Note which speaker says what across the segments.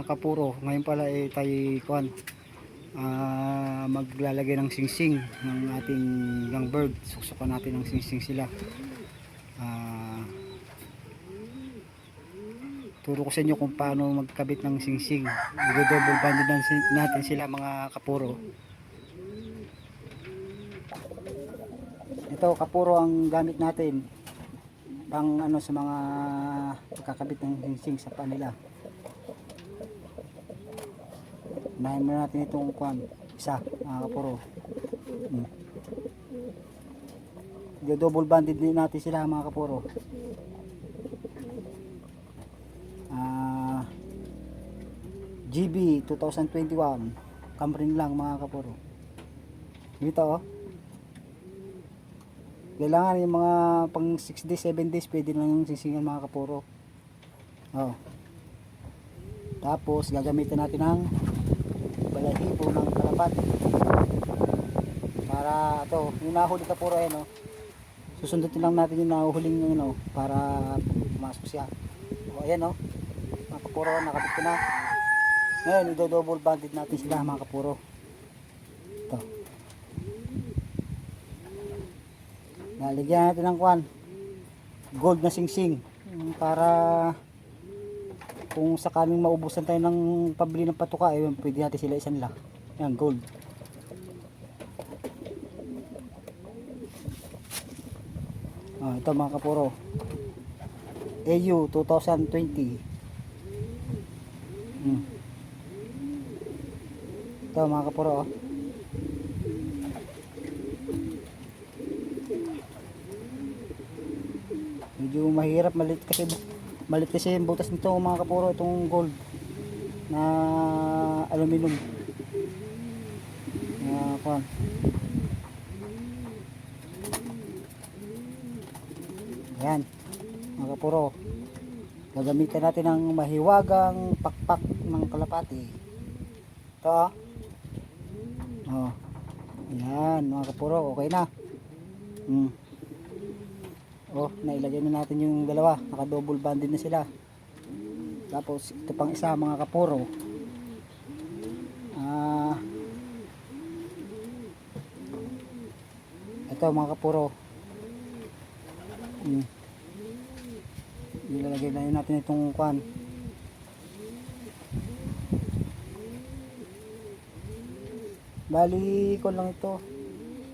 Speaker 1: kapuro. Ngayon pala tayo maglalagay ng singsing ng ating young bird. Susukan natin ng singsing sila. Turo ko sa inyo kung paano magkabit ng singsing. I-double banded natin sila mga kapuro. Ito kapuro ang gamit natin pang sa mga kakabit ng singsing sa panila. Unahin muna natin itong isa mga kapuro. I-double banded din natin sila mga kapuro. GB 2021 Camrin lang mga kapuro. Dito kailangan yung mga pang 6 days 7 days pwede lang yung sisingan mga kapuro. Tapos gagamitin natin ng balahibo ng kalapati para yung nahuli kapuro susundutin lang natin yung nahuhuling para pumasok siya. Ayan mga kapuro, nakabit ko na. Ngayon i-double banded natin sila mga kapuro. Ito naligyan natin ng gold na singsing para kung sakaling maubusan tayo ng pabili ng patuka pwede natin sila isanla. Yan, gold. Ito mga kapuro, AU 2020. Ito mga kapuro medyo mahirap, malit kasi yung butas nito mga kapuro, itong gold na aluminum na ayan mga kapuro, gagamitan natin ng mahiwagang pakpak ng kalapati. Ito ayan mga kapuro, okay na. Nailagay na natin yung dalawa, naka double banded na sila. Tapos ito pang isa mga kapuro, ito mga kapuro, ilalagay na natin itong bali ko lang ito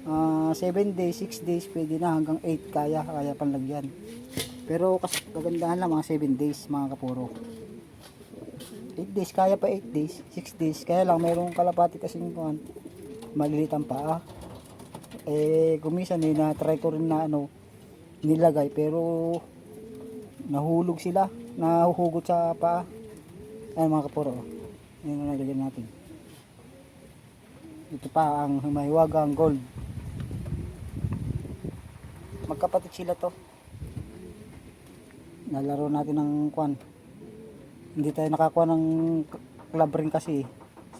Speaker 1: 7 days 6 days pwede na, hanggang 8 kaya panlagyan, pero kasi kagandahan lang mga 7 days mga kapuro. 8 days kaya pa, 8 days 6 days kaya lang mayroong kalapati kasi malilit ang paa. Kumisan na-try ko rin na nilagay pero nahulog sila, nahuhugot sa paa. Ayan mga kapuro, yan ang nilagyan natin. Ito pa ang mahiwagang gold. Magkapatid sila to, nalaro natin ng hindi tayo nakakuha ng club ring kasi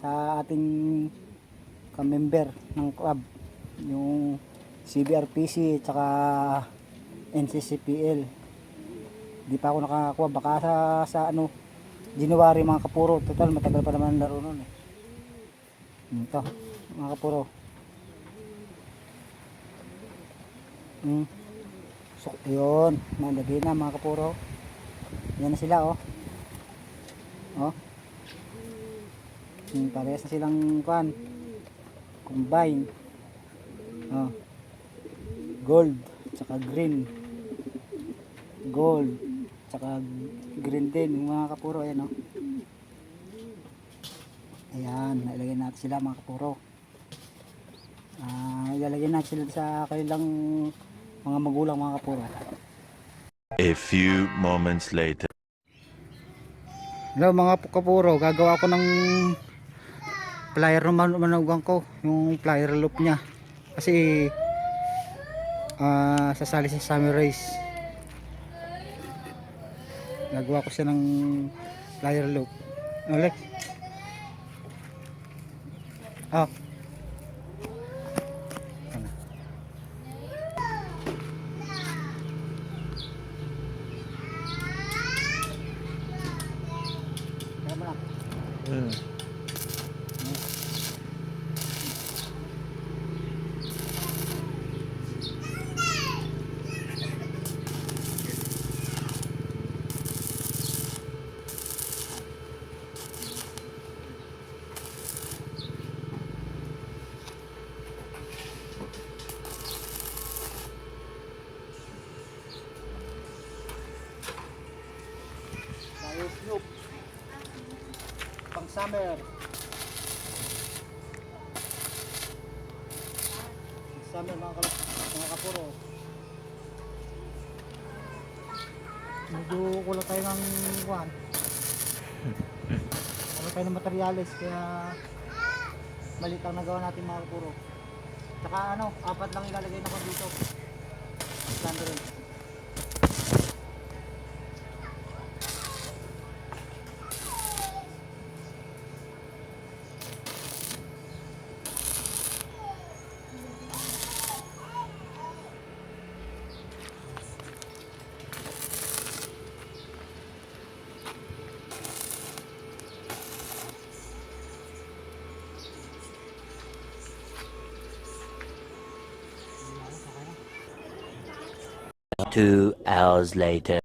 Speaker 1: sa ating ka-member ng club, yung CBRPC tsaka NCCPL. Hindi pa ako nakakuha, baka sa January mga kapuro. Total matagal pa naman ang laro nun ito mga kapuro. So yun, nalagay na mga kapuro. Yan na sila parehas na silang combine. Gold tsaka green, gold tsaka green din mga kapuro. Ayan ayan, nalagay natin sila mga kapuro. Ilalagay natin sila sa kanilang mga magulang mga kapuro.
Speaker 2: A few moments later.
Speaker 1: Hello mga kapuro, gagawa ko ng plier ng manugang ko, yung plier loop nya kasi sasali sa summer race. Gagawa ko siya ng plier loop. Alex Tama na. summer. Summer mga kapuro. Medyo kulang tayo ng kuhan. Kulang tayo ng materyales kaya maliit ang nagawa natin mga kapuro. Tsaka ano, 4 lang ilalagay na ko dito. Standard.
Speaker 2: Two hours later.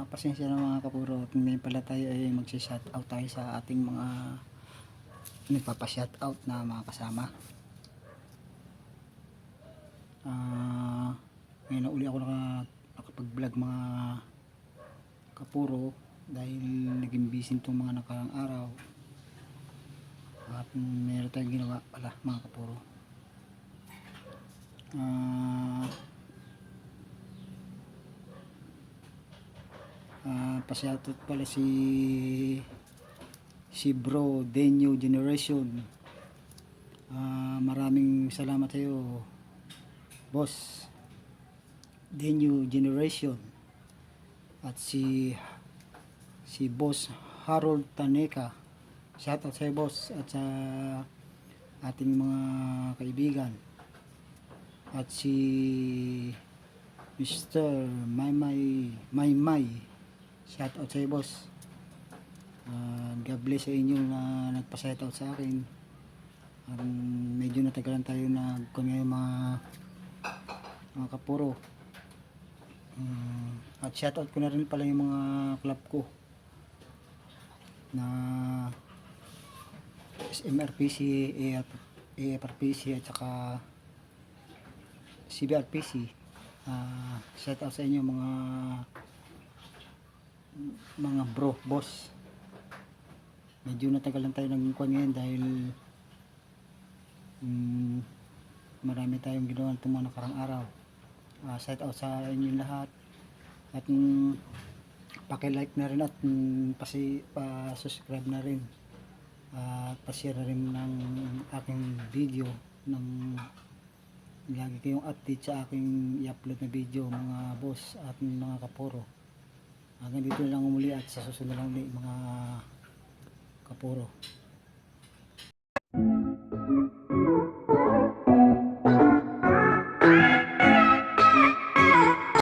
Speaker 1: Pasensya na mga kapuro, may pala tayo ay magsi-shoutout tayo sa ating mga nagpapa-shoutout na mga kasama. Ngayon na uli ako nakapag-vlog mga kapuro dahil naging busy itong mga nakarang araw at meron tayong ginawa pala mga kapuro. Pa-shoutout pala si bro The New Generation. Maraming salamat sa iyo boss The New Generation, at si boss Harold Taneka, shoutout sa iyo boss, at sa ating mga kaibigan, at si Mr. Maymay, shoutout sa iyo boss. God bless sa inyo na nagpa-shoutout sa akin. Medyo natagalan tayo na ngayon mga kapuro. At shoutout ko na rin pala yung mga club ko na SMRPC, AFRPC at saka CBRPC. Shoutout sa inyo mga bro, boss. Medyo natagalan tayo ng kuwan ngayon dahil marami tayong ginawa itong mga nakarang araw. Shoutout sa inyo lahat at paki-like na rin at pa-subscribe na rin at pa-share na rin ng aking video ng lagi kayong update sa aking i-upload na video mga boss at mga kapuro. Hanggang dito lang umuli at sa susunod lang ulit mga kapuro.